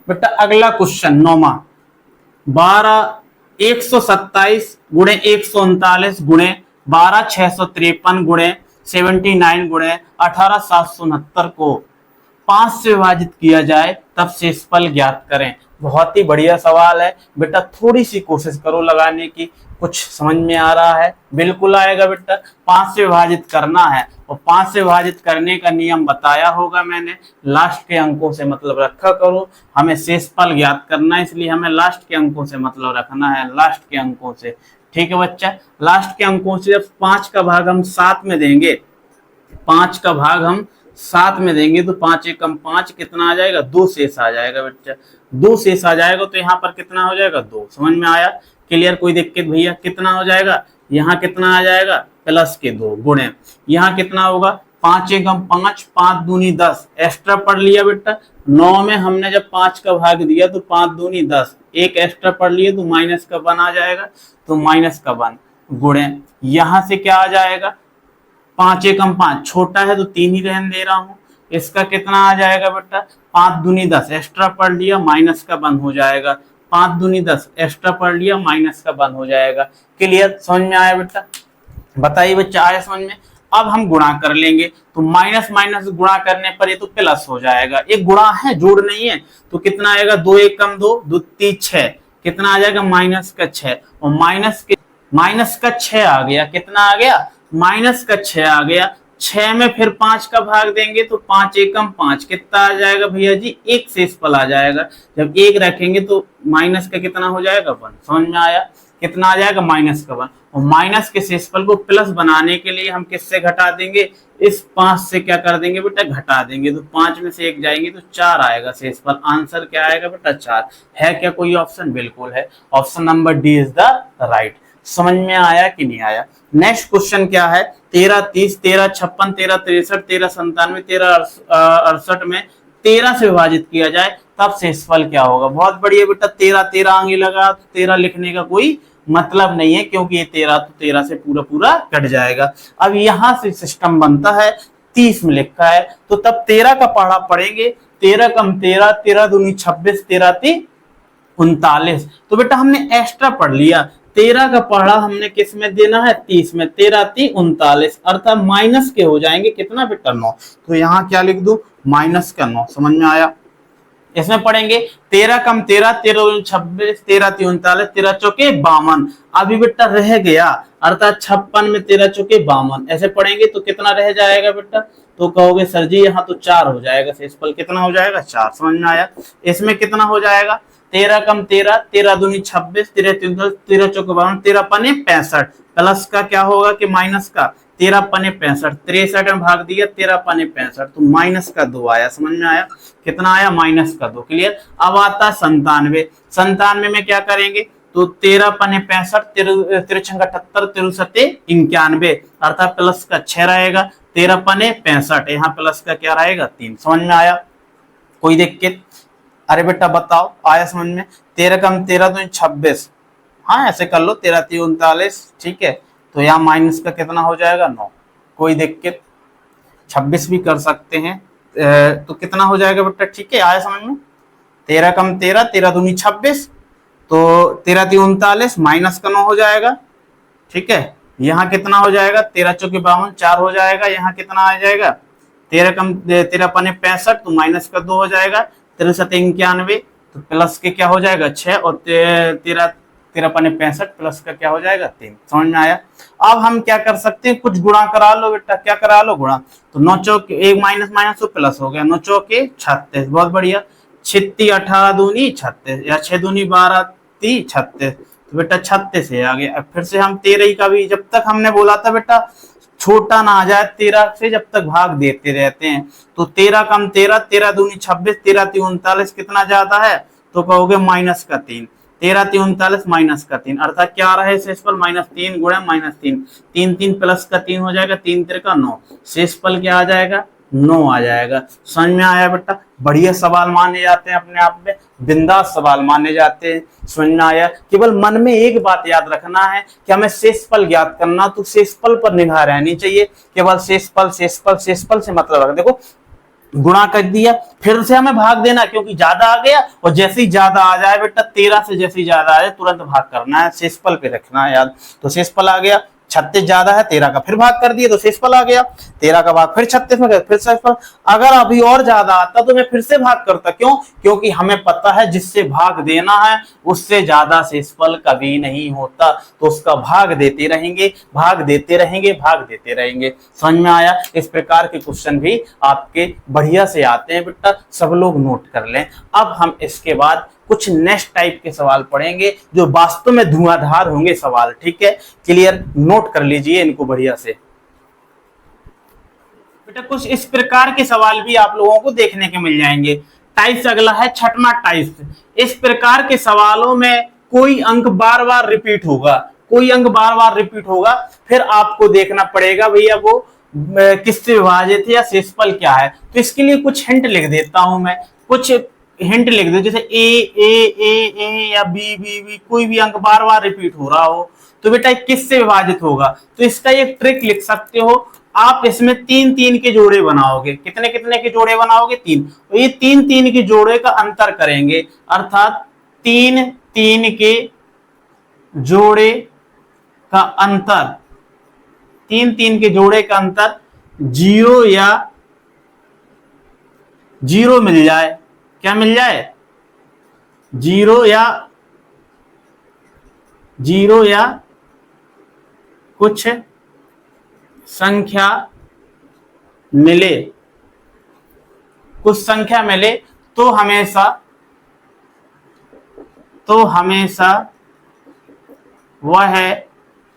बेटा अगला क्वेश्चन 9वां 127 गुणे 139 गुणे 12653 गुणे 79 गुणे 18769 को 5 से विभाजित किया जाए तब शेषफल ज्ञात करें। बहुत ही बढ़िया सवाल है बेटा, थोड़ी सी कोशिश करो लगाने की, कुछ समझ में आ रहा है? बिल्कुल आएगा बेटा। 5 से विभाजित करना है और 5 से विभाजित करने का नियम बताया होगा मैंने, लास्ट के अंकों से मतलब रखा करो। हमें शेषफल ज्ञात करना है इसलिए हमें लास्ट के अंकों से मतलब रखना है, लास्ट के अंकों से। ठीक है बच्चा, लास्ट के अंकों से जब 5 का भाग हम 7 में देंगे, 5 का भाग हम 7 में देंगे तो 5 एकम 5 कितना आ जाएगा 2 शेष आ जाएगा बच्चा, 2 शेष आ जाएगा तो यहाँ पर कितना हो जाएगा 2। समझ में आया क्लियर, कोई दिक्कत भैया? कितना हो जाएगा यहाँ कितना आ जाएगा प्लस के 2 गुणे यहाँ कितना होगा 5 एकम 5 5 दूनी 10 एक्स्ट्रा पढ़ लिया बेटा। 9 में हमने जब 5 का भाग दिया तो 5 दूनी 10, एक एक्स्ट्रा पढ़ लिए तो माइनस का 1 आ जाएगा, तो माइनस का 1 गुणे यहाँ से क्या आ जाएगा 5 एकम 5 छोटा है तो 3 ही रहने दे रहा हूं, इसका कितना आ जाएगा बेटा 5 दूनी 10 एक्स्ट्रा पढ़ लिया माइनस का 1 हो जाएगा, 5 दूनी 10 एक्स्ट्रा पढ़ लिया माइनस का 1 हो जाएगा। क्लियर, समझ में आया बेटा? बताइए बच्चा आया समझ में? अब हम गुणा कर लेंगे तो माइनस माइनस गुणा करने पर ये तो प्लस हो जाएगा, एक गुणा है जोड़ नहीं है, तो कितना आएगा 2 एकम 2 2 3 6 कितना आ जाएगा माइनस का 6 और माइनस का 6 आ गया, कितना आ गया माइनस का 6 आ गया। 6 में फिर 5 का भाग देंगे तो 5 एकम 5 कितना आ जाएगा भैया जी 1 शेषफल आ जाएगा। जब 1 रखेंगे तो माइनस का कितना हो जाएगा 1, समझ में आया? कितना आ जाएगा माइनस का 1, और माइनस के शेषफल को प्लस बनाने के लिए हम किससे घटा देंगे, इस 5 से क्या कर देंगे बेटा घटा देंगे, तो 5 में से 1 जाएंगे तो 4 आएगा शेषफल। आंसर क्या आएगा बेटा 4। है क्या कोई ऑप्शन? बिल्कुल है, option number D is the right. समझ में आया कि नहीं आया? नेक्स्ट क्वेश्चन क्या है 13 30 13 56 13 63 13 97 13 68 में 13 से विभाजित किया जाए तब शेषफल क्या होगा। बहुत बढ़िया बेटा, 13 13 आगे लगा तो 13 लिखने का कोई मतलब नहीं है क्योंकि ये 13 तो 13 से पूरा पूरा कट जाएगा। अब यहां से सिस्टम बनता है 30 में लिखा है तो तब 13 का पढ़ा पढ़ेंगे, 13 कम 13 13 दूनी 26 13 ती 39, तो बेटा हमने एक्स्ट्रा पढ़ लिया, 13 का पढ़ा हमने किस में देना है 30 में, 13 ती 39 अर्थात माइनस के हो जाएंगे कितना बेटा 9, तो यहाँ क्या लिख दूं माइनस का 9। समझ में आया? इसमें पढ़ेंगे 13 कम 13 13 26 13 ती 39 13 चौके 52, अभी बेटा रह गया अर्थात 56 में 13 चौके 52, ऐसे पढ़ेंगे तो कितना रह जाएगा बेटा, तो कहोगे सर जी यहाँ तो 4 हो जाएगा शेषफल, कितना हो जाएगा 4। समझ में आया? इसमें कितना हो जाएगा 13 कम 13 13 दूनी 26 13 13 13 चौके 52 13 पने 65 प्लस का क्या होगा कि माइनस का 13 पने 65 63 में भाग दिया 13 पने 65 तो माइनस का 2 आया। समझ में आया? कितना आया माइनस का 2। क्लियर। अब आता 97, 97 में क्या करेंगे तो 13 पने 65 13 छंगा 78 13 सत्ते 91 अर्थात प्लस का 6 रहेगा, 13 पने 65 यहाँ प्लस का क्या रहेगा 3। समझ में आया? कोई दिक्कत? अरे बेटा बताओ, आया समझ में? 13 कम 13 तो 26। हाँ ऐसे कर लो, 13 3 39, ठीक है। तो यहाँ माइनस का कितना हो जाएगा 9, कोई दिक्कत। 26 भी कर सकते हैं। तो कितना हो जाएगा बेटा, ठीक है, आया समझ में? 13 कम 13, 13 दूनी 26, तो 13 3 39 माइनस का 9 हो जाएगा, ठीक है। यहाँ कितना हो जाएगा, 13 चौके 52, 4 हो जाएगा। यहाँ कितना आ जाएगा, 13 कम 13 पने 65, तो माइनस का 2 हो जाएगा। 13 7 91, तो प्लस के क्या हो जाएगा 6, और 13 13 पने 65 प्लस का क्या हो जाएगा 3। समझ में आया? अब हम क्या कर सकते हैं, कुछ गुणा करा लो बेटा, क्या करा लो, गुणा। तो 9 चौके 1 माइनस माइनस तो प्लस हो गया, 9 चौके 36, बहुत बढ़िया। 6 18 दूनी 36, या 6 दूनी 12 3 36, तो बेटा 36 है आ गया। अब फिर से हम 13 का भी, जब तक हमने बोला था बेटा छोटा ना आ जाए 13 से, जब तक भाग देते रहते हैं। तो 13 कम 13, 13 दूनी 26, 13 3 39, कितना ज्यादा है, तो कहोगे माइनस का 3। 13 3 39 माइनस का 3, अर्थात क्या आ रहा है शेषफल -3 गुणा -3, 3 3 प्लस का 3 हो जाएगा, 3 3 का 9, शेषफल क्या आ जाएगा 9 आ जाएगा। समझ में आया बेटा? बढ़िया सवाल माने जाते हैं, अपने आप में बिंदास सवाल माने जाते हैं। समझ में आया? केवल मन में एक बात याद रखना है कि हमें शेषफल ज्ञात करना, तो शेषफल पर निगाह रहनी चाहिए। केवल शेषफल शेषफल शेषफल से मतलब है, देखो गुणा कर दिया, फिर से हमें भाग देना, क्योंकि ज्यादा आ गया, और जैसे ही ज्यादा आ जाए बेटा 13 से जैसे ही ज्यादा आ जाए तुरंत भाग करना है, शेषफल पे रखना है याद। तो शेषफल आ गया, 36 ज्यादा है, 13 का फिर भाग कर दिए तो शेषफल आ गया, 13 का भाग फिर 36 में फिर शेषफल। अगर अभी और ज्यादा आता तो मैं फिर से भाग करता, क्यों? क्योंकि हमें पता है जिससे भाग देना है उससे ज्यादा शेषफल कभी नहीं होता, तो उसका भाग देते रहेंगे, भाग देते रहेंगे, भाग देते रहेंगे। समझ में आया? इस प्रकार के क्वेश्चन भी आपके बढ़िया से आते हैं बेटा, सब लोग नोट कर लें। अब हम इसके बाद कुछ नेक्स्ट टाइप के सवाल पढ़ेंगे जो वास्तव में धुआंधार होंगे सवाल, ठीक है? क्लियर? नोट कर लीजिए इनको बढ़िया से बेटा। कुछ इस प्रकार के सवाल भी आप लोगों को देखने के मिल जाएंगे। टाइप्स अगला है छठवां टाइप्स। इस प्रकार के सवालों में कोई अंक बार बार रिपीट होगा, कोई अंक बार बार रिपीट होगा, फिर आपको देखना पड़ेगा भैया वो किससे विभाजित है या शेषफल क्या है। तो इसके लिए कुछ हिंट लिख देता हूं मैं, कुछ हिंट लिख दो, जैसे ए या बी बी बी, कोई भी अंक बार बार रिपीट हो रहा हो तो बेटा किससे विभाजित होगा। तो इसका एक ट्रिक लिख सकते हो आप, इसमें 3 3 के जोड़े बनाओगे। कितने कितने के जोड़े बनाओगे? 3। तो ये 3 3 के जोड़े का अंतर करेंगे, अर्थात 3 3 के जोड़े का अंतर, 3 3 के जोड़े का अंतर 0 या 0 मिल जाए। क्या मिल जाए? 0 या कुछ संख्या मिले, कुछ संख्या मिले तो हमेशा वह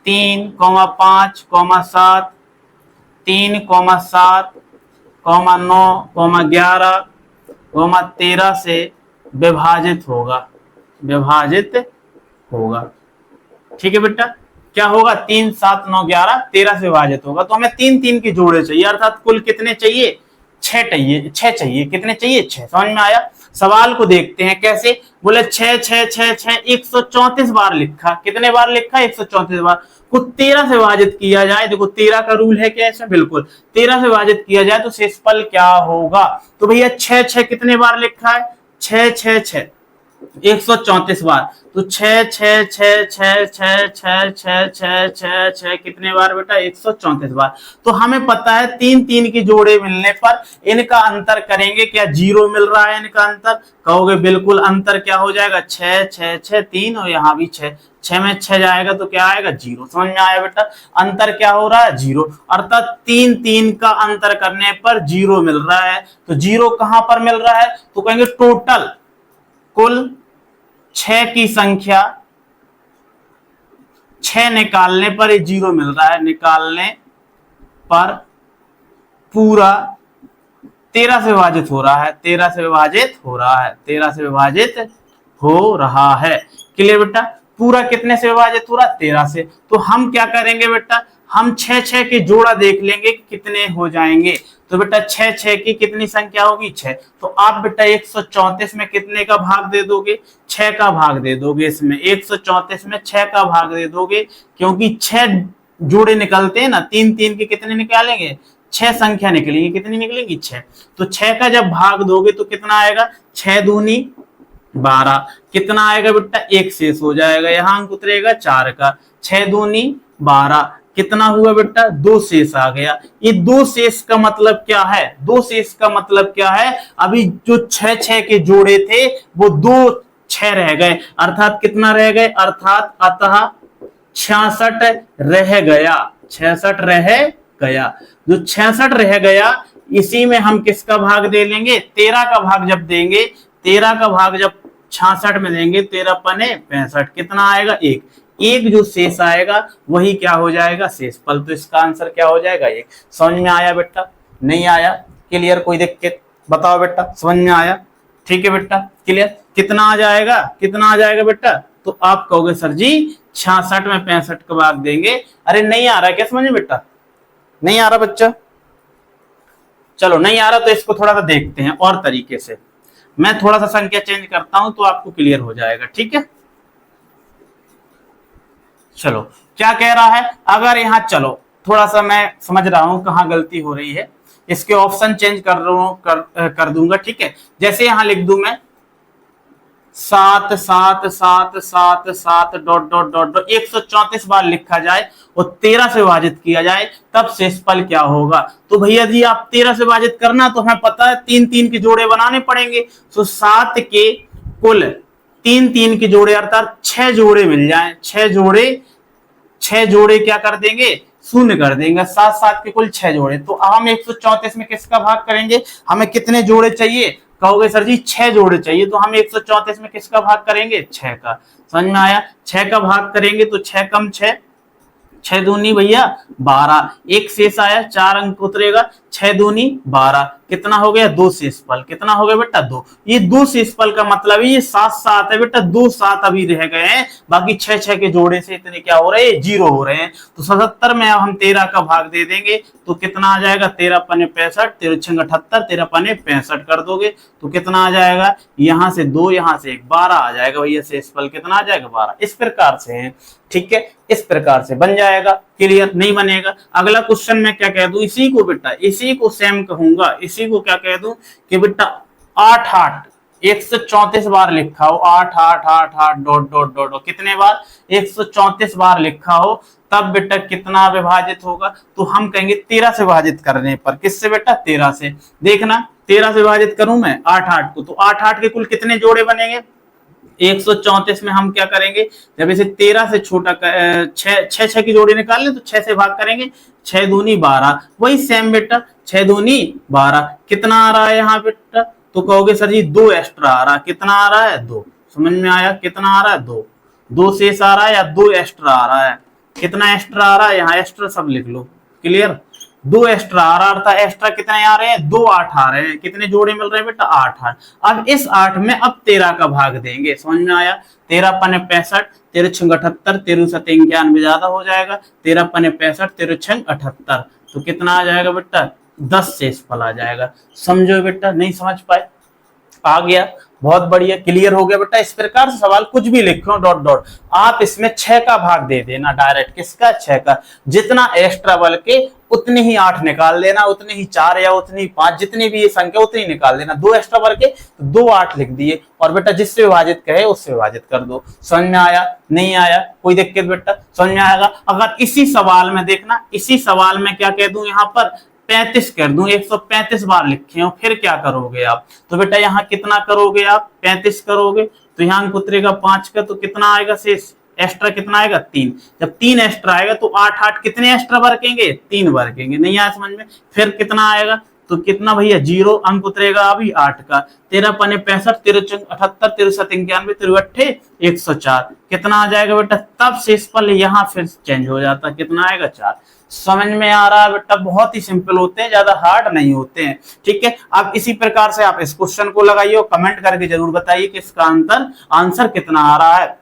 3, 5, 7, 3, 7, 9, 11, 13 से विभाजित होगा, विभाजित होगा। ठीक है बेटा, क्या होगा? 3 7 9 11 13 से विभाजित होगा। तो हमें 3 3 के जोड़े चाहिए, अर्थात कुल कितने चाहिए? 6 चाहिए, 6 चाहिए। कितने चाहिए? 6। समझ में आया? सवाल को देखते हैं कैसे। बोले 6 6 6 6 134 बार लिखा। कितने बार लिखा? 134 बार। को 13 से विभाजित किया जाए, देखो 13 का रूल है क्या इसमें? बिल्कुल। 13 से विभाजित किया जाए तो शेषफल क्या होगा? तो भैया 6 6 कितने बार लिखा है? 6 6 6 134 बार। तो 6 6 6 6 6 6 6 6 6 6 कितने बार बेटा? 134 बार। तो हमें पता है 3 3 के जोड़े मिलने पर इनका अंतर करेंगे। क्या 0 मिल रहा है इनका अंतर? कहोगे बिल्कुल। अंतर क्या हो जाएगा? 6 6 6 3, और यहाँ भी 6 6 में 6 जाएगा तो क्या आएगा? 0। समझ में आया बेटा? अंतर क्या हो रहा है? 0। अर्थात 3 3 का अंतर करने पर 0 मिल रहा है। तो 0 कहां पर मिल रहा है? तो कहेंगे टोटल कुल 6 की संख्या, 6 निकालने पर ये 0 मिल रहा है, निकालने पर पूरा 13 से विभाजित हो रहा है, 13 से विभाजित हो रहा है, 13 से विभाजित हो रहा है। क्लियर बेटा? पूरा कितने से विभाजित हो रहा है? 13 से। तो हम क्या करेंगे बेटा? हम 6 के जोड़ा देख लेंगे कि कितने हो जाएंगे। तो बेटा 6 की कितनी संख्या होगी 6। तो आप बेटा 134 में कितने का भाग दे दोगे 6 का भाग दे दोगे। इसमें 134 में 6 का भाग दे दोगे, क्योंकि 6 जोड़े निकलते हैं ना, 3 के कितने निकालेंगे 6 संख्या निकलेंगी, कितनी निकलेंगी 6। तो 6 का जब भाग दोगे तो कितना आएगा 6 दूनी 12, कितना आएगा बेटा 1 शेष हो जाएगा, यहाँ अंक उतरेगा 4 का। 6 दूनी 12, कितना हुआ बेटा 2 शेष आ गया। ये 2 शेष का मतलब क्या है, 2 शेष का मतलब क्या है, अभी जो 6 के जोड़े थे वो 2 6 रह गए, अर्थात कितना रह गए, अर्थात अतः 66 रह गया, 66 रह गया। जो 66 रह गया इसी में हम किसका भाग दे लेंगे 13 का भाग जब देंगे, 13 का भाग जब 66 में देंगे, 13 पने 65, कितना आएगा 1। एक जो शेष आएगा वही क्या हो जाएगा शेष फल। तो इसका आंसर क्या हो जाएगा 1। समझ में आया बेटा, नहीं आया क्लियर, कोई दिक्कत बताओ बेटा, समझ में आया, ठीक है बेटा क्लियर। कितना आ जाएगा, कितना आ जाएगा बेटा, तो आप कहोगे सर जी 66 में 65 का भाग देंगे। अरे नहीं आ रहा क्या समझ में बेटा, नहीं आ रहा बच्चा, चलो नहीं आ रहा तो इसको थोड़ा सा देखते हैं और तरीके से। मैं थोड़ा सा संख्या चेंज करता हूं तो आपको क्लियर हो जाएगा, ठीक है। चलो क्या कह रहा है, अगर यहाँ चलो थोड़ा सा मैं समझ रहा हूं कहाँ गलती हो रही है, इसके ऑप्शन चेंज कर रहा हूं, कर दूंगा, ठीक है। जैसे यहां लिख दूं मैं 7 7 7 7 7 डॉट डॉट डॉट डॉट 134 बार लिखा जाए और 13 से विभाजित किया जाए तब शेषफल क्या होगा। तो भैया जी आप 13 से विभाजित करना तो हमें पता है 3 के जोड़े बनाने पड़ेंगे। तो 7 के कुल 3 के जोड़े अर्थात 6 जोड़े मिल जाए, 6 जोड़े क्या कर देंगे शून्य कर देंगे, 7 के कुल 6 जोड़े। तो हम 134 में किसका भाग करेंगे, हमें कितने जोड़े चाहिए, कहोगे सर जी 6 जोड़े चाहिए, तो हम 134 में किसका भाग करेंगे 6 का। समझ में आया, 6 का भाग करेंगे तो 6 कम 6, 6 दूनी भैया 12, एक शेष आया 4 अंक उतरेगा, 6 दूनी 12, कितना हो गया 2 शेषफल, कितना हो गया बेटा 2। ये 2 शेषफल का मतलब ये 7 7 है बेटा, 2 7 अभी रह गए हैं, बाकी 6 के जोड़े से इतने क्या हो रहे हैं 0 हो रहे हैं। तो 77 में अब हम 13 का भाग दे देंगे तो कितना आ जाएगा 13 पने 65, 13 6 78, 13 पने 65 कर दोगे तो कितना आ जाएगा, यहाँ से 2 यहाँ से 1 12 आ जाएगा भैया, शेषफल कितना आ जाएगा 12। इस प्रकार से है, ठीक है, इस प्रकार से बन जाएगा, क्लियर। नहीं बनेगा अगला क्वेश्चन में क्या कह दूं, इसी को बेटा इसी को सेम कहूंगा, इसी को क्या कह दूं कि बेटा 8 8 134 बार लिखा हो, 8 8 8 8 डॉट डॉट डॉट कितने बार 134 बार लिखा हो, तब बेटा कितना विभाजित होगा, तो हम कहेंगे 13 से विभाजित करने पर, किससे बेटा 13 से। देखना 13 से विभाजित करूं मैं 8 8 को, तो 8 8 के कुल कितने जोड़े बनेंगे 134 में हम क्या करेंगे, जब इसे 13 से छोटा 6 की जोड़ी निकाल ले तो 6 से भाग करेंगे, 6 दूनी 12, वही सेम बेटा 6 दूनी 12, कितना आ रहा है यहाँ बेटा, तो कहोगे सर जी 2 एक्स्ट्रा आ रहा है, कितना आ रहा है 2। समझ में आया, कितना आ रहा है 2, 2 शेष आ रहा है या 2 एक्स्ट्रा आ रहा है, कितना एक्स्ट्रा आ रहा है, यहाँ एक्स्ट्रा सब लिख लो, क्लियर। 2 एक्स्ट्रा आ रहा था, एक्स्ट्रा कितने आ रहे हैं 2 8 आ रहे हैं, कितने जोड़े मिल रहे हैं बेटा 8 8। अब इस 8 में अब 13 का भाग देंगे, समझ में आया, 13 पने 65, 13 6 78, 13 7 91 ज्यादा हो जाएगा, 13 पने 65, 13 6 78, तो कितना आ जाएगा बेटा 10 शेषफल आ जाएगा। समझो बेटा, नहीं समझ पाए, आ गया, बहुत बढ़िया, क्लियर हो गया बेटा। इस प्रकार से सवाल कुछ भी लिखो डॉट डॉट, आप इसमें 6 का भाग दे देना डायरेक्ट, किसका 6 का, जितना एक्स्ट्रा बल के उतने ही 8 निकाल देना, उतने ही 4 या उतनी 5, जितनी भी ये संख्या उतनी निकाल देना। 2 एक्स्ट्रा बल के 2 8 लिख दिए और बेटा जिससे विभाजित कहे उससे विभाजित कर दो। समझ में आया, नहीं आया कोई दिक्कत बेटा, समझ में आएगा। अगर इसी सवाल में देखना, इसी सवाल में क्या कह दूं यहाँ पर 35 कर दूं, 135 बार लिखे हो, फिर क्या करोगे आप, तो बेटा यहाँ कितना करोगे आप 35 करोगे, तो यहाँ उतरेगा 5 का, तो कितना आएगा शेष, एक्स्ट्रा कितना आएगा 3। जब 3 एक्स्ट्रा आएगा तो 8 8 कितने एक्स्ट्रा बरकेंगे 3 बरकेंगे, नहीं आया समझ में, फिर कितना आएगा, तो कितना भैया 0 अंक उतरेगा अभी 8 का, 13 पने 65, 13 6 78, 13 7 91, 13 8 104, कितना आ जाएगा बेटा, तब शेषफल यहाँ फिर चेंज हो जाता, कितना आएगा 4। समझ में आ रहा है बेटा, बहुत ही सिंपल होते हैं, ज्यादा हार्ड नहीं होते हैं, ठीक है। अब इसी प्रकार से आप इस क्वेश्चन को लगाइए और कमेंट करके जरूर बताइए कि इसका आंसर कितना आ रहा है।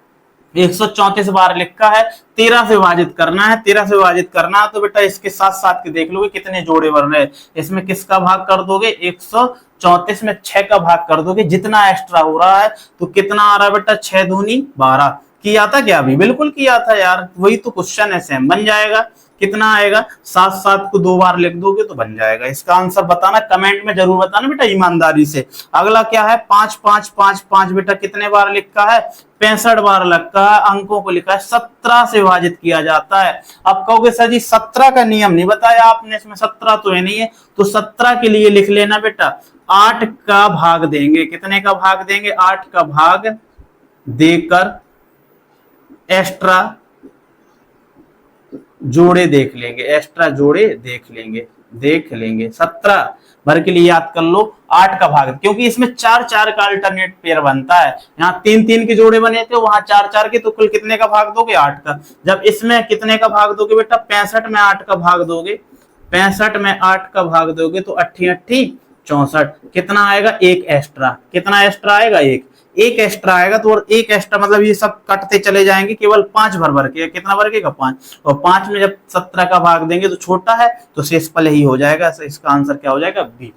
134 बार लिखा है, 13 से विभाजित करना है। 13 से विभाजित करना है तो बेटा इसके साथ साथ के देख लोगे कितने जोड़े बन रहे हैं। इसमें किसका भाग कर दोगे, 134 में 6 का भाग कर दोगे, जितना एक्स्ट्रा हो रहा है तो कितना आ रहा है बेटा, 6 दूनी 12। किया था क्या अभी, बिल्कुल किया था यार, वही तो क्वेश्चन है, सेम बन जाएगा। कितना आएगा, 7 7 को 2 बार लिख दोगे तो बन जाएगा। इसका आंसर बताना, कमेंट में जरूर बताना बेटा ईमानदारी से। अगला क्या है, 5 5 5 5 बेटा कितने बार लिखा है, 65 बार लिखा है। अंकों को लिखा है 17 से विभाजित किया जाता है। अब कहोगे सर जी 17 का नियम नहीं बताया आपने, इसमें 17 तो है नहीं है, तो 17 के लिए लिख लेना बेटा 8 का भाग देंगे। कितने का भाग देंगे, 8 का भाग देकर एक्स्ट्रा जोड़े देख लेंगे, एक्स्ट्रा जोड़े देख लेंगे। 17 भर के लिए याद कर लो 8 का भाग, क्योंकि इसमें 4 4 का अल्टरनेट पेयर बनता है। यहाँ 3 3 के जोड़े बने थे, वहां 4 4 के, तो कुल कितने का भाग दोगे, 8 का। जब इसमें कितने का भाग दोगे बेटा, 65 में 8 का भाग दोगे, 65 में 8 का भाग दोगे तो 8 8 64। कितना आएगा, एक एक्स्ट्रा। कितना एक्स्ट्रा आएगा, एक एक्स्ट्रा आएगा। तो और एक एक्स्ट्रा मतलब ये सब कटते चले जाएंगे, केवल 5 भर के। कितना भर के का, 5। और 5 में जब 17 का भाग देंगे तो छोटा है तो शेषफल ही हो जाएगा। इसका आंसर क्या हो जाएगा, बी,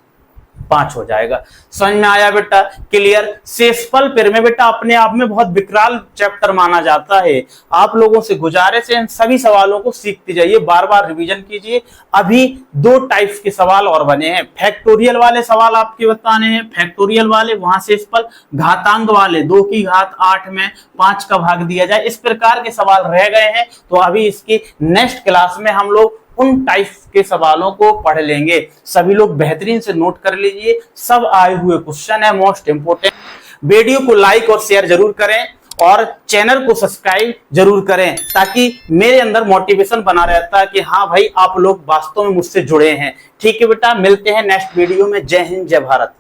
5 हो जाएगा। समझ में आया बेटा, क्लियर। शेषफल फिर में बेटा अपने आप में बहुत विकराल चैप्टर माना जाता है। आप लोगों से गुजारिश है इन सभी सवालों को सीखते जाइए, बार बार रिवीजन कीजिए। अभी 2 टाइप्स के सवाल और बने हैं, फैक्टोरियल वाले सवाल आपके बताने हैं, फैक्टोरियल वाले, वहां शेषफल, घातांक वाले 2 की घात 8 में 5 का भाग दिया जाए, इस प्रकार के सवाल रह गए हैं। तो अभी इसकी नेक्स्ट क्लास में हम लोग उन टाइप के सवालों को पढ़ लेंगे। सभी लोग बेहतरीन से नोट कर लीजिए, सब आए हुए क्वेश्चन है, मोस्ट इंपोर्टेंट। वीडियो को लाइक और शेयर जरूर करें और चैनल को सब्सक्राइब जरूर करें, ताकि मेरे अंदर मोटिवेशन बना रहता है कि हाँ भाई आप लोग वास्तव में मुझसे जुड़े हैं। ठीक है बेटा, मिलते हैं नेक्स्ट वीडियो में। जय हिंद, जय भारत।